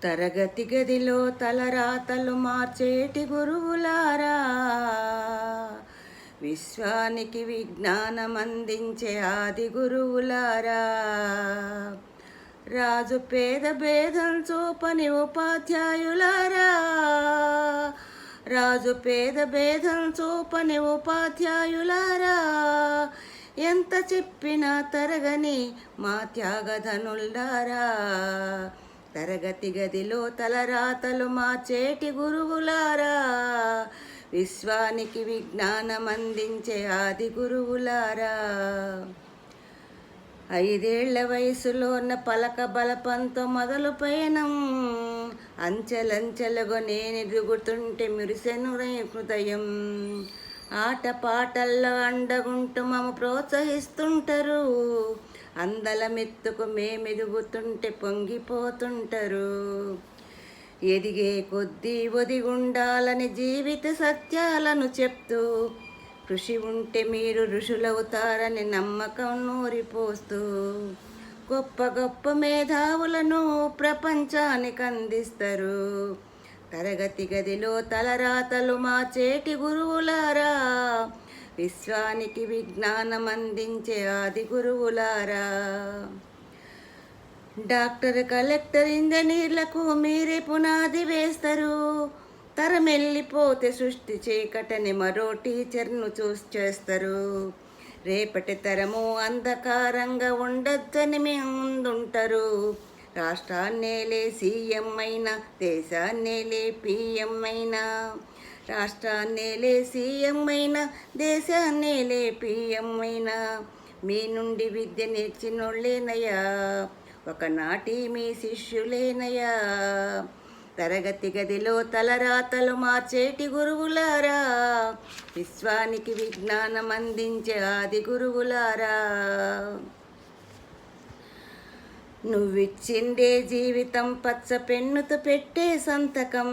తరగతి గదిలో తలరాతలు మార్చేటి గురువులారా, విశ్వానికి విజ్ఞానం అందించే ఆది గురువులారా, రాజు పేద భేదం చూపని ఉపాధ్యాయులారా, రాజు పేద భేదం చూపని ఉపాధ్యాయులారా, ఎంత చెప్పినా తరగని మా త్యాగధనులారా, తరగతి గదిలో తలరాతలు మార్చేటి గురువులారా, విశ్వానికి విజ్ఞానం అందించే ఆది గురువులారా. 5 ఏళ్ల వయసులోన పలక బలపంతో మొదలు పయనం, అంచెలంచెలుగా నేనెదుగుతుంటే మెరిసెను హృదయం, ఆట పాటల్లో అండగుంటూ మమ్మ ప్రోత్సహిస్తుంటారు, అందల మెత్తుకు మేమెదుగుతుంటే పొంగిపోతుంటారు. ఎదిగే కొద్దీ ఒదిగుండాలని జీవిత సత్యాలను చెప్తూ, కృషి ఉంటే మీరు ఋషులవుతారని నమ్మకం నూరిపోస్తూ, గొప్ప గొప్ప మేధావులను ప్రపంచానికి అందిస్తారు. తరగతి గదిలో తలరాతలు మార్చేటి గురువులారా, విశ్వానికి విజ్ఞానం అందించే ఆది గురువులారా. డాక్టర్, కలెక్టర్, ఇంజనీర్లకు మీరే పునాది వేస్తారు, తరమెళ్ళిపోతే సృష్టి చీకటని మరో టీచర్ను చేస్తారు. రేపటి తరము అంధకారంగా ఉండొద్దని మీ ముందుంటారు. రాష్ట్రాన్నేలే సీఎం అయినా, దేశాన్నేలే పిఎం అయినా, రాష్ట్రాన్నేలే సీఎం అయినా, దేశాన్నేలే పిఎం అయినా, మీ నుండి విద్య నేర్చినోళ్ళేనయ్యా, ఒకనాటి మీ శిష్యులేనయ్యా. తరగతి గదిలో తలరాతలు మార్చేటి గురువులారా, విశ్వానికి విజ్ఞానం అందించే ఆది గురువులారా. నువ్విచ్చిందే జీవితం పచ్చ పెన్నుతో పెట్టే సంతకం,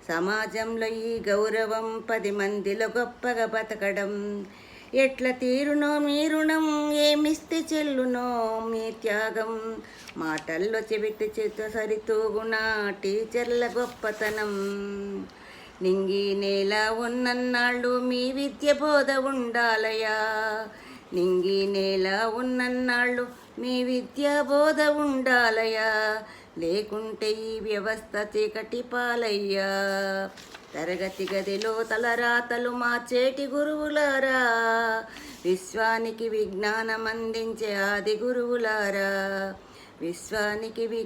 సమాజంలో ఈ గౌరవం 10 మందిలో గొప్పగా బతకడం, ఎట్ల తీరునో మీ రుణం, ఏమిస్తే చెల్లునో మీ త్యాగం, మాటల్లో చెబితే చేత సరితూగునా టీచర్ల గొప్పతనం. నింగి నేల ఉన్నన్నాళ్ళు మీ విద్య బోధ ఉండాలయా, నింగి నేల ఉన్నన్నాళ్ళు మీ విద్య బోధ ఉండాలయా, లేకుంటే ఈ వ్యవస్థ చీకటి పాలయ్యా. తరగతి గదిలో తలరాతలు మార్చేటి గురువులారా, విశ్వానికి విజ్ఞానం అందించే ఆది గురువులారా, విశ్వానికి